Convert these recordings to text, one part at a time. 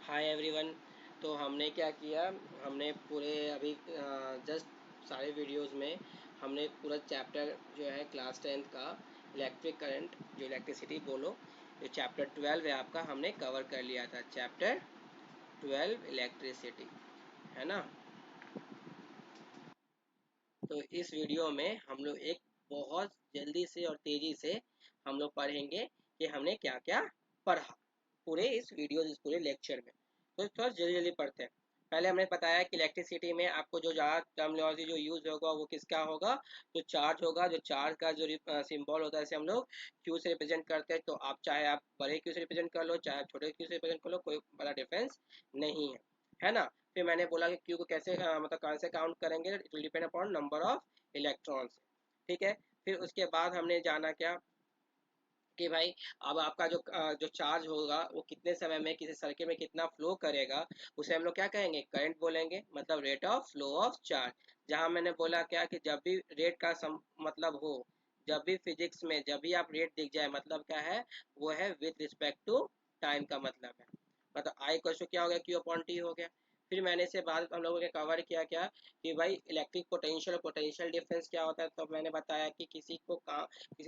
Hi everyone. तो हमने क्या किया, हमने पूरे अभी जस्ट सारे वीडियोस में हमने पूरा चैप्टर जो है क्लास 10th का इलेक्ट्रिक करंट जो इलेक्ट्रिसिटी बोलो, जो चैप्टर 12 है आपका, हमने कवर कर लिया था। चैप्टर 12 इलेक्ट्रिसिटी, है ना। तो इस वीडियो में हम लोग एक बहुत जल्दी से और तेज़ी से हम लोग पढ़ेंगे कि हमने क्या क्या पढ़ा पूरे इस वीडियो, इस पूरे लेक्चर में। तो थोड़ा जल्दी जल्दी पढ़ते हैं। पहले हमने बताया कि इलेक्ट्रिसिटी में आपको जो ज़्यादा टर्मिनोलॉजी जो यूज़ होगा वो किसका होगा, जो चार्ज होगा। जो चार्ज का जो सिंबल होता है, जैसे हम लोग क्यू से रिप्रेजेंट करते हैं, तो आप चाहे आप बड़े क्यू से रिप्रेजेंट कर लो, चाहे आप छोटे क्यू से रिप्रेजेंट कर लो, कोई बड़ा डिफरेंस नहीं है ना। फिर मैंने बोला कि क्यू को कैसे मतलब कैसे काउंट करेंगे, it will depend upon number of electrons. ठीक है। फिर उसके बाद हमने जाना क्या कि भाई अब आपका जो चार्ज होगा वो कितने समय में किसी सर्किट में कितना फ्लो करेगा, उसे हम लोग क्या कहेंगे, करंट बोलेंगे, मतलब rate of flow of charge. जहां मैंने बोला क्या कि जब भी रेट का मतलब हो, जब भी फिजिक्स में जब भी आप रेट दिख जाए, मतलब क्या है, वो है विथ रिस्पेक्ट टू टाइम का मतलब है। मतलब आई क्वेश्चन क्या हो गया, क्यू अपॉन टी हो गया। फिर मैंने से बाद हम लोगों ने कवर किया क्या कि भाई इलेक्ट्रिक पोटेंशियल और पोटेंशियल डिफरेंस क्या होता है। तो मैंने बताया कि किसी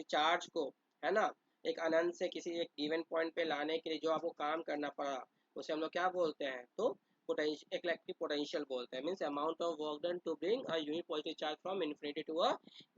चार्ज को, है ना, एक अनंत से किसी एक गिवन पॉइंट पे लाने के लिए जो आपको काम करना पड़ा, उसे हम लोग क्या बोलते हैं, तो पोटेंशियल, इलेक्ट्रिक पोटेंशियल बोलते हैं। Means amount of work done to bring a unit positive charge from infinity to a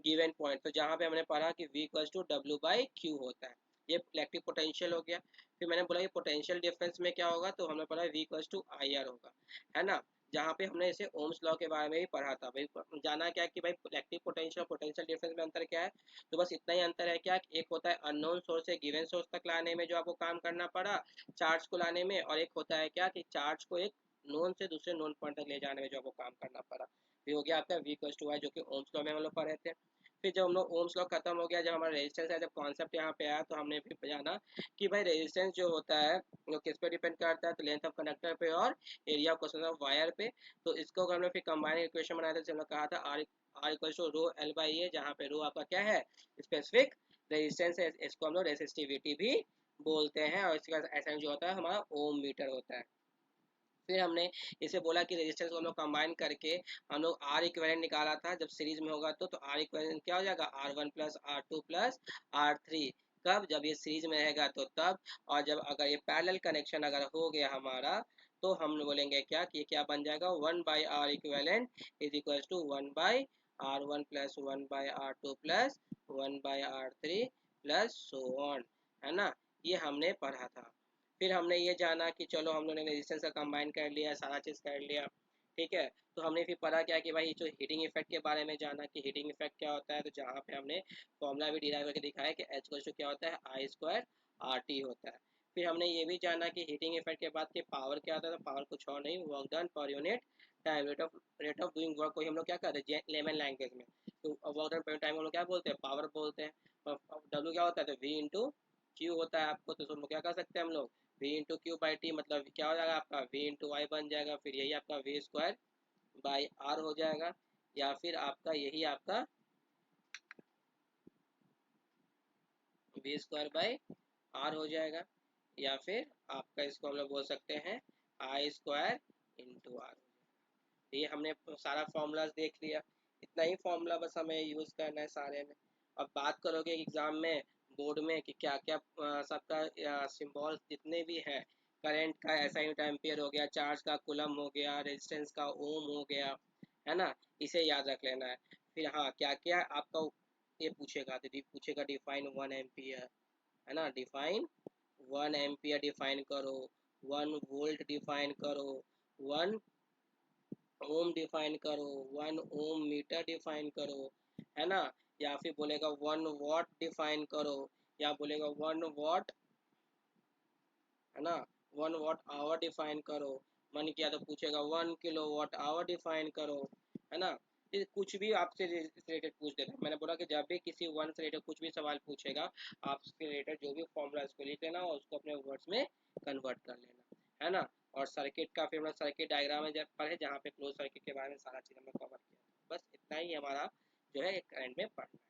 given point. तो जहाँ पे हमने पढ़ा कि V equals to W by Q होता है, ये इलेक्ट्रिक पोटेंशियल हो गया। फिर मैंने बोला कि पोटेंशियल डिफरेंस में क्या होगा, तो हमने पढ़ा V इक्वल्स टू IR होगा, है ना। जहाँ पे हमने इसे ओम्स लॉ के बारे में भी पढ़ा था। भाई जाना क्या कि भाई इलेक्ट्रिक पोटेंशियल पोटेंशियल डिफरेंस में अंतर क्या है। तो बस इतना ही अंतर है क्या, एक होता है अननोन सोर्स से गिवन सोर्स तक लाने में जो आपको काम करना पड़ा चार्ज को लाने में, और एक होता है क्या कि चार्ज को एक नोन से दूसरे नोन पॉइंट तक ले जाने में जो आपको काम करना पड़ा। ये हो गया आपका V इक्वल्स टू आई, जो कि ओम्स लॉ में हम लोग पढ़े थे। फिर जब हम लोग ओम्स लॉ खत्म हो गया, जब हमारा रेजिस्टेंस है, जब कॉन्सेप्ट यहाँ पे आया, तो हमने फिर जाना कि भाई रेजिस्टेंस जो होता है वो किस पे डिपेंड करता है, तो लेंथ ऑफ कंडक्टर पे और एरिया ऑफ ऑफ वायर पे। तो इसको हमने फिर कंबाइन इक्वेशन बनाया था, जिसमें हमने कहा था R equal to rho L by A, जहाँ पे रो आपका क्या है, स्पेसिफिक रेजिस्टेंस है। इसको हम लोग रेसिस्टिविटी भी बोलते हैं, और इसका ऐसा जो होता है हमारा ओम मीटर होता है। फिर हमने इसे बोला कि रेजिस्टेंस को हम लोग कंबाइन करके हम लोग आर इक्विवेलेंट निकाला था। जब सीरीज में होगा तो आर इक्विवेलेंट क्या हो जाएगा, R1 plus R2 plus R3। कब, जब ये सीरीज में रहेगा तो तब। और जब अगर ये पैरेलल कनेक्शन अगर हो गया हमारा, तो हम बोलेंगे क्या कि ये क्या बन जाएगा, 1/R equivalent is equal to 1/R1 plus 1/R2 plus 1/R3 plus so on, है ना। ये हमने पढ़ा था। फिर हमने ये जाना कि चलो हम लोगों ने रेजिस्टेंस का कंबाइन कर लिया, सारा चीज़ कर लिया, ठीक है। तो हमने फिर पढ़ा क्या कि भाई जो हीटिंग इफेक्ट के बारे में जाना कि हीटिंग इफेक्ट क्या होता है। तो जहाँ पे हमने फॉर्मूला भी डिराइव करके दिखाया कि एच इक्वल्स टू क्या होता है, आई स्क्वायर आर टी होता है। फिर हमने ये भी जाना कि हीटिंग इफेक्ट के बाद कि पावर क्या होता है। तो पावर कुछ और नहीं, work done per unit time, rate of doing work को हम लोग क्या करते हैं लेमन लैंग्वेज में, तो वर्क डन पर टाइम हम लोग क्या बोलते हैं, पावर बोलते हैं। डब्ल्यू क्या होता है, तो वी इंटू क्यू होता है आपको, तो हम क्या कर सकते हैं हम लोग, V into Q by T, मतलब क्या हो जाएगा आपका वी इंटू वाई बन जाएगा। फिर यही आपका वी स्क्वायर बाई आर हो जाएगा, या फिर आपका यही आपका वी स्क्वायर बाई आर हो जाएगा, या फिर आपका इसको हम लोग बोल सकते हैं आई स्क्वायर इंटू आर। ये हमने सारा फॉर्मूलाज देख लिया। इतना ही फॉर्मूला बस हमें यूज़ करना है सारे में। अब बात करोगे एग्जाम में, बोर्ड में, कि क्या क्या सबका सिंबल जितने भी है, करंट का SI यूनिट एम्पियर हो गया, चार्ज का कूलम हो गया, रेजिस्टेंस का ओम हो गया, है ना, इसे याद रख लेना है। फिर हाँ, क्या क्या आपका ये पूछेगा, तो पूछेगा डिफाइन 1 एम्पियर, है ना, डिफाइन 1 एम्पियर डिफाइन करो, 1 वोल्ट डिफाइन करो, 1 ओम डिफाइन करो, 1 ओम मीटर डिफाइन करो, है ना। या फिर बोलेगा 1 वॉट डिफाइन करो, या बोलेगा 1 वॉट, है ना, 1 वॉट आवर डिफाइन करो। मन किया तो पूछेगा 1 किलो वॉट आवर डिफाइन करो, है ना। ये कुछ भी आपसे रिलेटेड पूछ देता है। मैंने बोला कि जब भी किसी वन से रिलेटेड कुछ भी सवाल पूछेगा, आप उसके रिलेटेड जो भी फॉर्मूला उसको लिख लेना और उसको अपने वर्ड्स में कन्वर्ट कर लेना, है ना। और सर्किट का फिर हम लोग सर्किट डायग्राम में जब पढ़े, जहाँ पे क्लोज सर्किट के बारे में सारा चीज़ हमने कवर किया। बस इतना ही हमारा जो है करंट में पढ़ना है,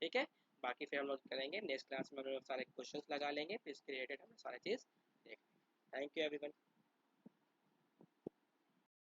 ठीक है। बाकी फिर हम लोग करेंगे नेक्स्ट क्लास में, हम लोग सारे क्वेश्चंस लगा लेंगे, फिर इसके रिलेटेड हम सारी चीज़ देखेंगे। Thank you everyone.